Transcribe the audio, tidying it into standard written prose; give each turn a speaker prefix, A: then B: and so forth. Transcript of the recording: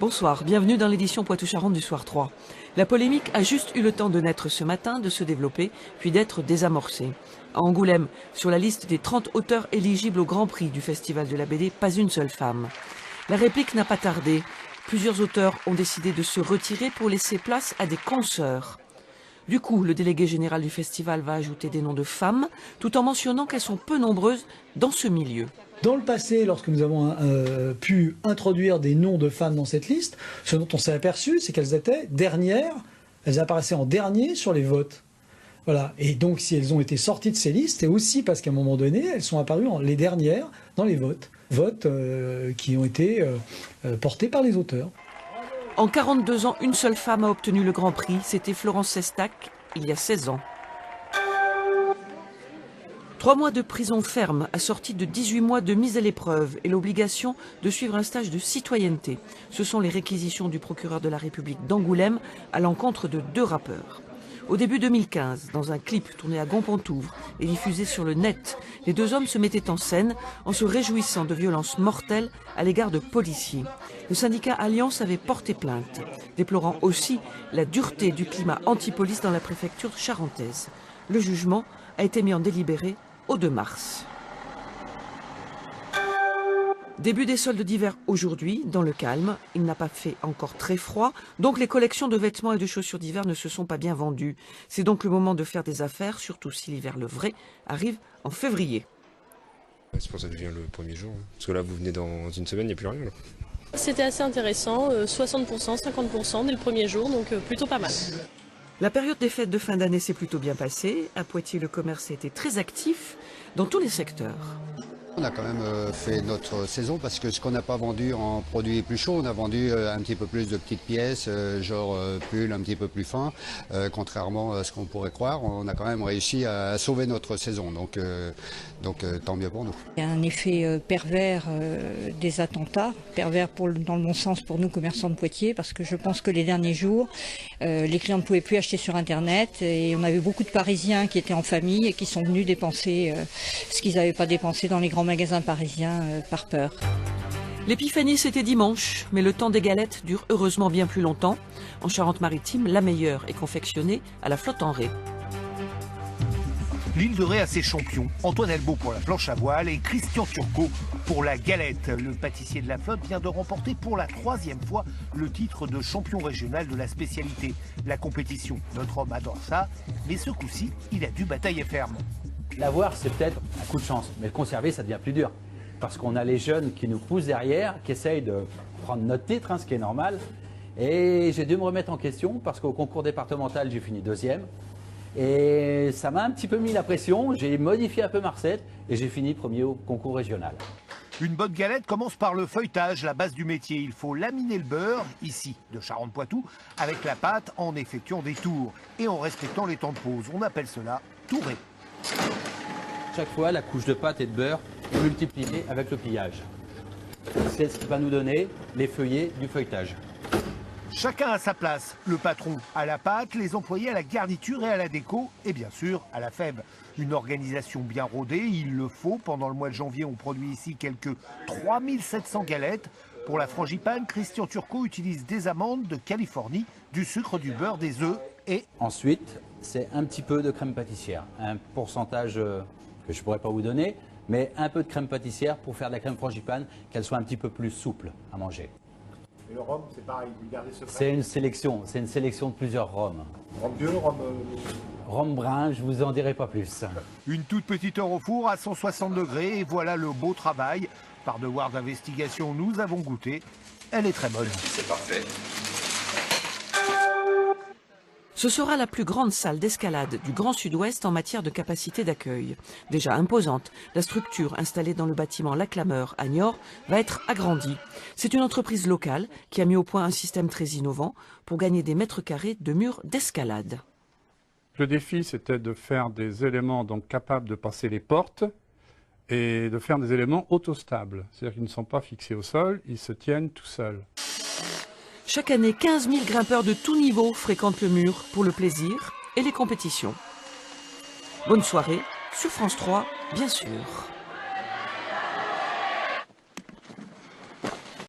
A: Bonsoir, bienvenue dans l'édition Poitou-Charentes du Soir 3. La polémique a juste eu le temps de naître ce matin, de se développer, puis d'être désamorcée. À Angoulême, sur la liste des 30 auteurs éligibles au Grand Prix du Festival de la BD, pas une seule femme. La réplique n'a pas tardé. Plusieurs auteurs ont décidé de se retirer pour laisser place à des consoeurs. Du coup, le délégué général du festival va ajouter des noms de femmes, tout en mentionnant qu'elles sont peu nombreuses dans ce milieu.
B: Dans le passé, lorsque nous avons pu introduire des noms de femmes dans cette liste, ce dont on s'est aperçu, c'est qu'elles étaient dernières, elles apparaissaient en dernier sur les votes. Voilà. Et donc, si elles ont été sorties de ces listes, c'est aussi parce qu'à un moment donné, elles sont apparues les dernières dans les votes. Votes qui ont été portés par les auteurs.
A: En 42 ans, une seule femme a obtenu le Grand Prix, c'était Florence Sestac, il y a 16 ans. 3 mois de prison ferme, assortis de 18 mois de mise à l'épreuve et l'obligation de suivre un stage de citoyenneté. Ce sont les réquisitions du procureur de la République d'Angoulême à l'encontre de 2 rappeurs. Au début 2015, dans un clip tourné à Gonpontouvre et diffusé sur le net, les 2 hommes se mettaient en scène en se réjouissant de violences mortelles à l'égard de policiers. Le syndicat Alliance avait porté plainte, déplorant aussi la dureté du climat anti-police dans la préfecture charentaise. Le jugement a été mis en délibéré au 2 mars. Début des soldes d'hiver aujourd'hui, dans le calme. Il n'a pas fait encore très froid, donc les collections de vêtements et de chaussures d'hiver ne se sont pas bien vendues. C'est donc le moment de faire des affaires, surtout si l'hiver le vrai arrive en février.
C: C'est pour ça que je viens le premier jour. Parce que là, vous venez dans une semaine, il n'y a plus rien. Là.
D: C'était assez intéressant, 60%, 50% dès le premier jour, donc plutôt pas mal.
A: La période des fêtes de fin d'année s'est plutôt bien passée. À Poitiers, le commerce a été très actif dans tous les secteurs.
E: On a quand même fait notre saison parce que ce qu'on n'a pas vendu en produits plus chauds, on a vendu un petit peu plus de petites pièces, genre pull un petit peu plus fin. Contrairement à ce qu'on pourrait croire, on a quand même réussi à sauver notre saison, donc tant mieux pour nous.
F: Il y a un effet pervers des attentats, pervers dans le bon sens pour nous commerçants de Poitiers, parce que je pense que les derniers jours, les clients ne pouvaient plus acheter sur Internet et on avait beaucoup de Parisiens qui étaient en famille et qui sont venus dépenser ce qu'ils n'avaient pas dépensé dans les grands magasins parisiens par peur.
A: L'épiphanie, c'était dimanche, mais le temps des galettes dure heureusement bien plus longtemps. En Charente-Maritime, la meilleure est confectionnée à la flotte en Ré.
G: L'île de Ré a ses champions, Antoine Elbeau pour la planche à voile et Christian Turcot pour la galette. Le pâtissier de la flotte vient de remporter pour la 3e fois le titre de champion régional de la spécialité. La compétition, notre homme adore ça, mais ce coup-ci, il a dû batailler ferme.
H: L'avoir, c'est peut-être un coup de chance, mais le conserver, ça devient plus dur. Parce qu'on a les jeunes qui nous poussent derrière, qui essayent de prendre notre titre, ce qui est normal. Et j'ai dû me remettre en question parce qu'au concours départemental, j'ai fini 2e. Et ça m'a un petit peu mis la pression, j'ai modifié un peu ma recette et j'ai fini premier au concours régional.
G: Une bonne galette commence par le feuilletage, la base du métier. Il faut laminer le beurre, ici, de Charente-Poitou, avec la pâte en effectuant des tours et en respectant les temps de pause. On appelle cela tourer.
H: Chaque fois, la couche de pâte et de beurre est multipliée avec le pliage. C'est ce qui va nous donner les feuillets du feuilletage.
G: Chacun à sa place, le patron à la pâte, les employés à la garniture et à la déco, et bien sûr à la fève. Une organisation bien rodée, il le faut. Pendant le mois de janvier, on produit ici quelques 3700 galettes. Pour la frangipane, Christian Turcot utilise des amandes de Californie, du sucre, du beurre, des œufs et...
H: Ensuite, c'est un petit peu de crème pâtissière, un pourcentage que je ne pourrais pas vous donner, mais un peu de crème pâtissière pour faire de la crème frangipane, qu'elle soit un petit peu plus souple à manger.
I: Et le rhum, c'est pareil, vous gardez ce
H: C'est une sélection de plusieurs rhums.
I: Rhum bleu, rhum...
H: Rhum brun, je vous en dirai pas plus.
G: Une toute petite heure au four à 160 degrés et voilà le beau travail. Par devoir d'investigation, nous avons goûté. Elle est très bonne.
C: C'est parfait.
A: Ce sera la plus grande salle d'escalade du Grand Sud-Ouest en matière de capacité d'accueil. Déjà imposante, la structure installée dans le bâtiment La Clameur à Niort va être agrandie. C'est une entreprise locale qui a mis au point un système très innovant pour gagner des mètres carrés de murs d'escalade.
J: Le défi, c'était de faire des éléments donc capables de passer les portes et de faire des éléments autostables. C'est-à-dire qu'ils ne sont pas fixés au sol, ils se tiennent tout seuls.
A: Chaque année, 15 000 grimpeurs de tout niveau fréquentent le mur pour le plaisir et les compétitions. Bonne soirée, sur France 3, bien sûr.